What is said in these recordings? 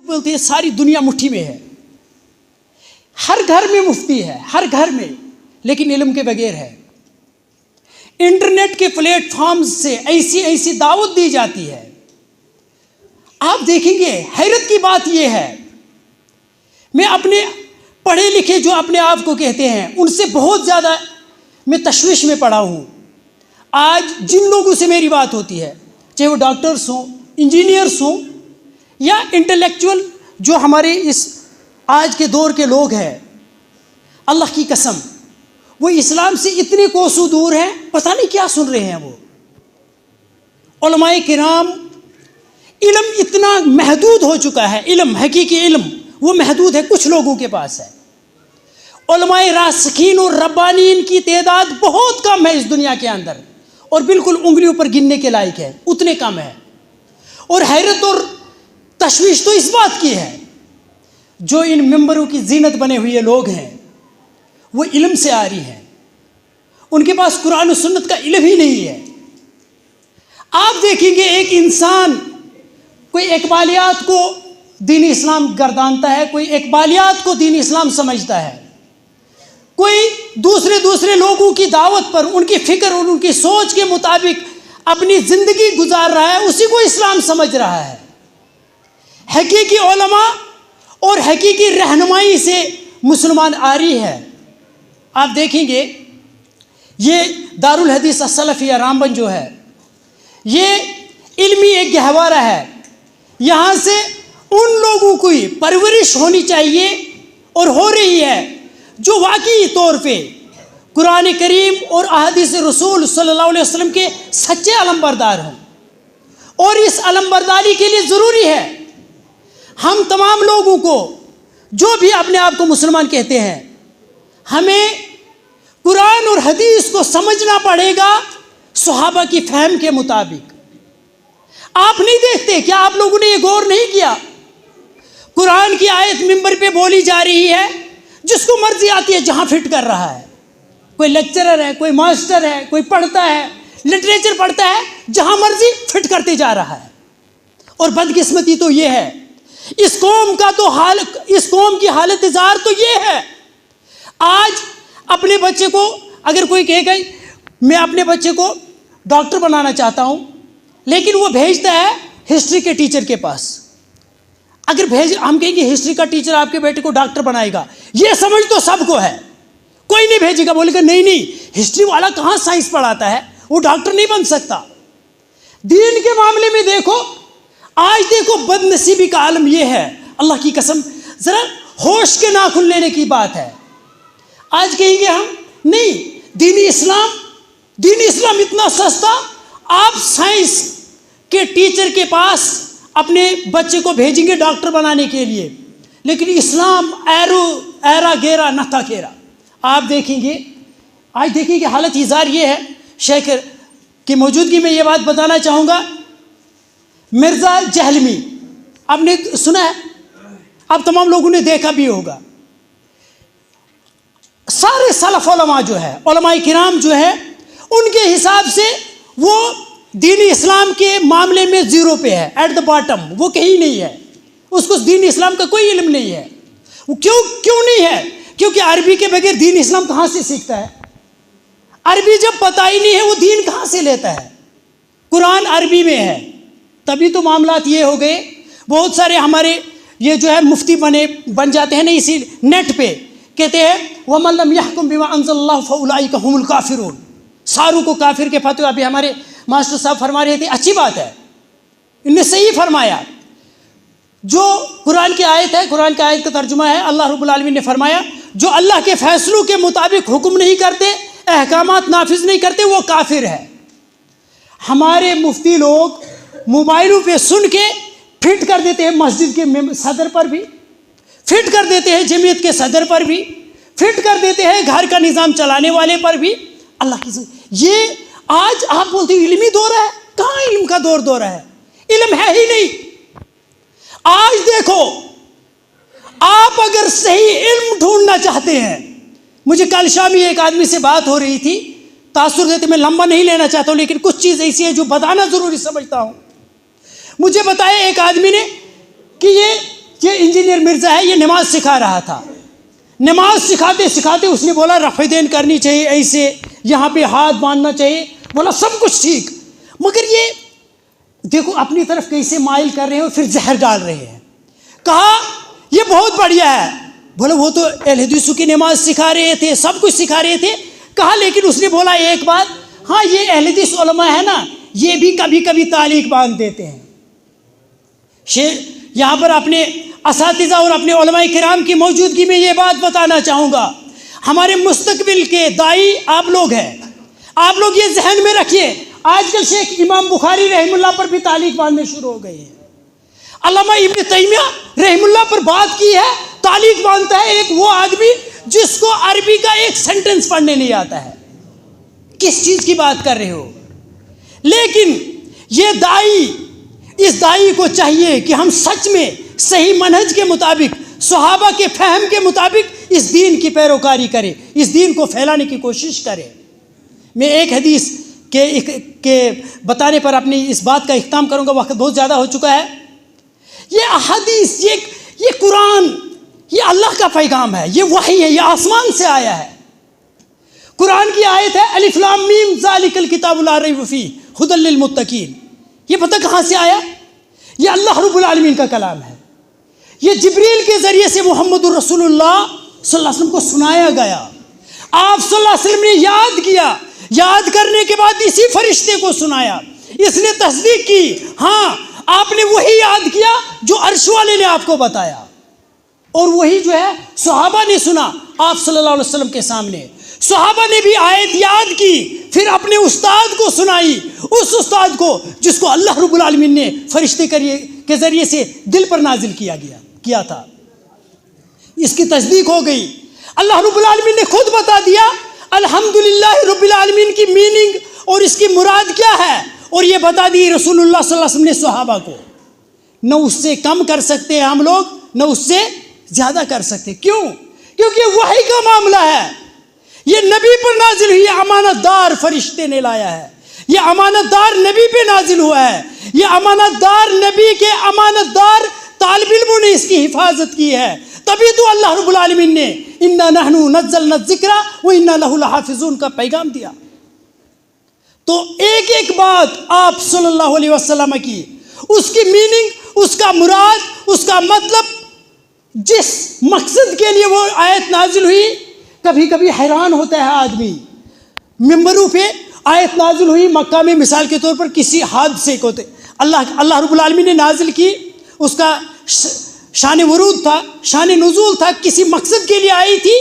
بولتے ہیں ساری دنیا مٹھی میں ہے، ہر گھر میں مفتی ہے، ہر گھر میں، لیکن علم کے بغیر ہے۔ انٹرنیٹ کے پلیٹ فارمز سے ایسی دعوت دی جاتی ہے، آپ دیکھیں گے حیرت کی بات یہ ہے، میں اپنے پڑھے لکھے جو اپنے آپ کو کہتے ہیں ان سے بہت زیادہ میں تشویش میں پڑا ہوں۔ آج جن لوگوں سے میری بات ہوتی ہے، چاہے وہ ڈاکٹرز ہوں، انجینئرس ہوں، یا انٹلیکچوئل جو ہمارے اس آج کے دور کے لوگ ہیں، اللہ کی قسم وہ اسلام سے اتنے کوسوں دور ہیں، پتہ نہیں کیا سن رہے ہیں وہ۔ علماء کرام، علم اتنا محدود ہو چکا ہے، علم حقیقی علم وہ محدود ہے، کچھ لوگوں کے پاس ہے۔ علماء راسخین اور ربانین کی تعداد بہت کم ہے اس دنیا کے اندر، اور بالکل انگلیوں پر گننے کے لائق ہے، اتنے کم ہے۔ اور حیرت اور تشویش تو اس بات کی ہے، جو ان ممبروں کی زینت بنے ہوئے لوگ ہیں وہ علم سے عاری ہیں، ان کے پاس قرآن و سنت کا علم ہی نہیں ہے۔ آپ دیکھیں گے ایک انسان کوئی اقبالیات کو دین اسلام گردانتا ہے، کوئی اقبالیات کو دین اسلام سمجھتا ہے، کوئی دوسرے لوگوں کی دعوت پر ان کی فکر اور ان کی سوچ کے مطابق اپنی زندگی گزار رہا ہے، اسی کو اسلام سمجھ رہا ہے۔ حقیقی علماء اور حقیقی رہنمائی سے مسلمان عاری ہے۔ آپ دیکھیں گے یہ دارالحدیث السلفیہ رامبن جو ہے، یہ علمی ایک گہوارہ ہے، یہاں سے ان لوگوں کی پرورش ہونی چاہیے اور ہو رہی ہے جو واقعی طور پہ قرآن کریم اور احادیث رسول صلی اللہ علیہ وسلم کے سچے علمبردار ہوں، اور اس علمبرداری کے لیے ضروری ہے ہم تمام لوگوں کو، جو بھی اپنے آپ کو مسلمان کہتے ہیں، ہمیں قرآن اور حدیث کو سمجھنا پڑے گا صحابہ کی فہم کے مطابق۔ آپ نہیں دیکھتے کیا آپ لوگوں نے یہ غور نہیں کیا؟ قرآن کی آیت ممبر پہ بولی جا رہی ہے، جس کو مرضی آتی ہے جہاں فٹ کر رہا ہے، کوئی لیکچرر ہے، کوئی ماسٹر ہے، کوئی پڑھتا ہے، لٹریچر پڑھتا ہے، جہاں مرضی فٹ کرتے جا رہا ہے۔ اور بدقسمتی تو یہ ہے، اس قوم کی حالت زار تو یہ ہے، آج اپنے بچے کو اگر کوئی کہے گا میں اپنے بچے کو ڈاکٹر بنانا چاہتا ہوں، لیکن وہ بھیجتا ہے ہسٹری کے ٹیچر کے پاس، اگر ہم کہیں گے ہسٹری کا ٹیچر آپ کے بیٹے کو ڈاکٹر بنائے گا، یہ سمجھ تو سب کو ہے، کوئی نہیں بھیجے گا، بولے گا نہیں ہسٹری والا کہاں سائنس پڑھاتا ہے، وہ ڈاکٹر نہیں بن سکتا۔ دین کے معاملے میں دیکھو، آج دیکھو بد نصیبی کا عالم یہ ہے، اللہ کی قسم ذرا ہوش کے ناخن لینے کی بات ہے۔ آج کہیں گے ہم نہیں دین اسلام اتنا سستا، آپ سائنس کے ٹیچر کے پاس اپنے بچے کو بھیجیں گے ڈاکٹر بنانے کے لیے، لیکن اسلام ایرا گیرا نہ تھا کھیرا۔ آپ دیکھیں گے آج دیکھیں گے حالت اظہار یہ ہے، شیخ کی موجودگی میں یہ بات بتانا چاہوں گا، مرزا جہلمی آپ نے سنا ہے، آپ تمام لوگوں نے دیکھا بھی ہوگا، سارے سلف علماء جو ہے، علماء کرام جو ہے، ان کے حساب سے وہ دین اسلام کے معاملے میں زیرو پہ ہے، ایٹ دا باٹم، وہ کہیں نہیں ہے، اس کو دین اسلام کا کوئی علم نہیں ہے۔ وہ کیوں نہیں ہے؟ کیونکہ عربی کے بغیر دین اسلام کہاں سے سیکھتا ہے؟ عربی جب پتہ ہی نہیں ہے وہ دین کہاں سے لیتا ہے؟ قرآن عربی میں ہے، تبھی تو معاملات یہ ہو گئے۔ بہت سارے ہمارے یہ جو ہے مفتی بن جاتے ہیں نا اسی نیٹ پہ، کہتے ہیں وَمَن لَّمْ يَحْكُمْ بِمَا أَنزَلَ اللَّهُ فَأُولَٰئِكَ هُمُ الْكَافِرُونَ، ساروں کو کافر کے فتوی ابھی ہمارے ماسٹر صاحب فرما رہے تھے، اچھی بات ہے، انہوں نے صحیح فرمایا۔ جو قرآن کی آیت ہے، قرآن کی آیت کا ترجمہ ہے، اللہ رب العالمین نے فرمایا جو اللہ کے فیصلوں کے مطابق حکم نہیں کرتے، احکامات نافذ نہیں کرتے، وہ کافر ہے۔ ہمارے مفتی لوگ موبائلوں پہ سن کے فٹ کر دیتے ہیں، مسجد کے صدر پر بھی فٹ کر دیتے ہیں، جمعیت کے صدر پر بھی فٹ کر دیتے ہیں، گھر کا نظام چلانے والے پر بھی۔ اللہ کی یہ آج آپ بولتے ہیں علمی دور ہے، کہاں علم کا دور ہے؟ علم ہے ہی نہیں۔ آج دیکھو، آپ اگر صحیح علم ڈھونڈنا چاہتے ہیں، مجھے کل شام ہی ایک آدمی سے بات ہو رہی تھی، تاثر دیتے میں لمبا نہیں لینا چاہتا ہوں، لیکن کچھ چیز ایسی ہے جو بتانا ضروری سمجھتا ہوں۔ مجھے بتایا ایک آدمی نے کہ یہ इंजीनियर मिर्ज़ा है, ये नमाज सिखा रहा था। नमाज सिखाते सिखाते उसने बोला रफ़ीदैन करनी चाहिए, ऐसे यहाँ पे हाथ बांधना चाहिए, बोला सब कुछ ठीक, मगर ये देखो अपनी तरफ कैसे माइल कर रहे हैं और फिर जहर डाल रहे हैं। कहा ये बहुत बढ़िया है, बोले वो तो अहले हदीसों की नमाज सिखा रहे थे, सब कुछ सिखा रहे थे। कहा लेकिन उसने बोला एक बात, हाँ ये अहले हदीस उलमा है ना, ये भी कभी कभी तालीक बांध देते हैं। यहाँ पर अपने असातिज़ा और अपने उलमा किराम की मौजूदगी में ये बात बताना चाहूँगा, हमारे मुस्तकबिल के दाई आप लोग हैं, आप लोग ये जहन में रखिए, आजकल शेख इमाम बुखारी रहमुल्लाह पर भी तालीक बांधने शुरू हो गए हैं। अल्लामा इब्न तैमिया रहमुल्लाह पर बात की है, तालीक बांधता है एक वो आदमी जिसको अरबी का एक सेंटेंस पढ़ने नहीं आता है। किस चीज़ की बात कर रहे हो? लेकिन ये दाई, इस दाई को चाहिए कि हम सच में सही मनहज के मुताबिक, सहाबा के फहम के मुताबिक इस दीन की पैरोकारी करें, इस दीन को फैलाने की कोशिश करें। मैं एक हदीस के बताने पर अपनी इस बात का इख्तिताम करूंगा, वक्त बहुत ज़्यादा हो चुका है। ये हदीस, ये कुरान, ये अल्लाह का पैगाम है, ये वही है, ये आसमान से आया है। कुरान की आयत है अलिफ लाम मीम ज़ालिकल किताबु ला रैब फीह हुदल लिल मुत्तकीन। ये पता कहाँ से आया? ये अल्लाह रब्बुल आलमीन का कलाम है। ये जिब्रील के ज़रिए से मुहम्मदुर रसूलुल्लाह सल्लल्लाहु अलैहि वसल्लम को सुनाया गया। आप सल्लल्लाहु अलैहि वसल्लम ने याद किया, याद करने के बाद इसी फरिश्ते को सुनाया, इसने तस्दीक की, हाँ आपने वही याद किया जो अर्श वाले ने आपको बताया, और वही जो है सहाबा ने सुना आप सल्लल्लाहु अलैहि वसल्लम के सामने। सहाबा ने भी आयत याद की, फिर अपने उस्ताद को सुनाई, उस उस्ताद को जिसको अल्लाह रब्बुल आलमीन ने फरिश्ते के ज़रिए से दिल पर नाजिल किया था। इसकी तस्दीक हो गई। अल्लाह रब्बुल आलमीन ने खुद बता दिया अल्हम्दुलिल्लाह रब्बिल आलमीन की मीनिंग और इसकी मुराद क्या है, और ये बता दी रसूलुल्लाह सल्लल्लाहु अलैहि वसल्लम ने सहाबा को। न उससे कम कर सकते हैं हम लोग, न उससे ज़्यादा कर सकते। क्यों? क्योंकि वही का मामला है, ये नबी पर नाजिल हुई, अमानतदार फरिश्ते ने लाया है, ये अमानतदार नबी पे नाजिल हुआ है, ये अमानतदार नबी के अमानतदार तालिब इल्मों ने इसकी हिफाजत की है। तभी तो अल्लाह रब्बुल आलमीन ने इन्ना नहनु नज़्ज़लना ज़िक्रा व इन्ना लहु लहाफ़िज़ून का पैगाम दिया। तो एक एक बात आप सल्लल्लाहु अलैहि वसल्लम की, उसकी मीनिंग, उसका मुराद, उसका मतलब, जिस मकसद के लिए वो आयत नाजिल हुई, कभी कभी हैरान होता है आदमी। मिंबरों पे आयत नाजिल हुई मक्का में, मिसाल के तौर पर किसी हादसे को अल्लाह रब्बुल आलमीन ने नाजिल की, उसका शान वरूद था, शान नुज़ूल था, किसी मकसद के लिए आई थी।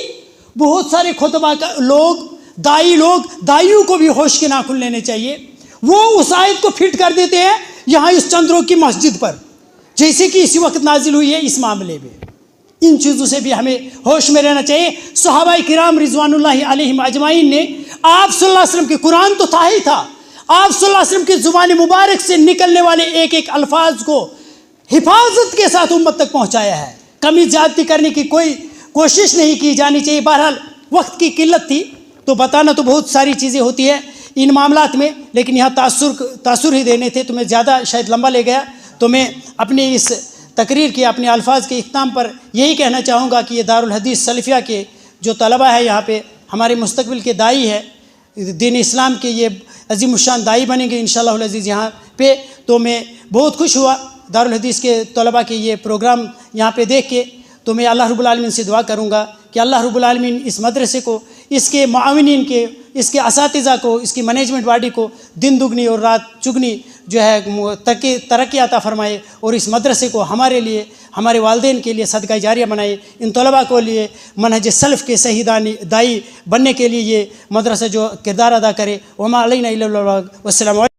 बहुत सारे खुतबा का लोग, दाइयों को भी होश के नाखुन लेने चाहिए। वो उस आयत को फिट कर देते हैं यहाँ इस चंद्रों की मस्जिद पर, जैसे कि इसी वक्त नाजिल हुई है इस मामले में। इन चीज़ों से भी हमें होश में रहना चाहिए। सहाबाए किराम रिज़वानुल्लाहि अलैहिम अजमाइन ने आप सल्लल्लाहु अलैहि वसल्लम के, कुरान तो था ही था, आप सल्लल्लाहु अलैहि वसल्लम की ज़ुबान मुबारक से निकलने वाले एक एक अल्फाज को हिफाजत के साथ उम्मत तक पहुँचाया है। कमी ज़्यादती करने की कोई कोशिश नहीं की जानी चाहिए। बहरहाल वक्त की किल्लत थी, तो बताना तो बहुत सारी चीज़ें होती है इन मामलात में, लेकिन यहाँ तासुर ही देने थे, तो मैं ज़्यादा शायद लंबा ले गया। तो मैं अपनी इस तकरीर के, अपने अल्फाज के इख्तिताम पर यही कहना चाहूँगा कि ये दारुल हदीस सलफ़िया के जो तलबा है, यहाँ पे हमारे मुस्तकबिल के दाई है, दीन इस्लाम के ये अज़ीमुश्शान दाई बनेंगे इंशाअल्लाह अज़ीज़ यहाँ पे। तो मैं बहुत खुश हुआ दारुल हदीस के तलबा के ये प्रोग्राम यहाँ पे देख के। तो मैं अल्लाह रब्बुल आलमीन से दुआ करूँगा कि अल्लाह रब्बुल आलमीन इस मदरसे को, इसके मुआविनीन के, इसके असातिज़ा को, इसकी मैनेजमेंट बॉडी को दिन दुगनी और रात चुगनी जो है तरक्की अता फरमाए, और इस मदरसे को हमारे लिए, हमारे वालिदैन के लिए सदका जारिया बनाए। इन तलबा को लिए मनहज सल्फ़ के सही दाई बनने के लिए ये मदरसा जो किरदार अदा करे। वमा अलैना इल्लल बलाग। वस्सलामु अलैकुम।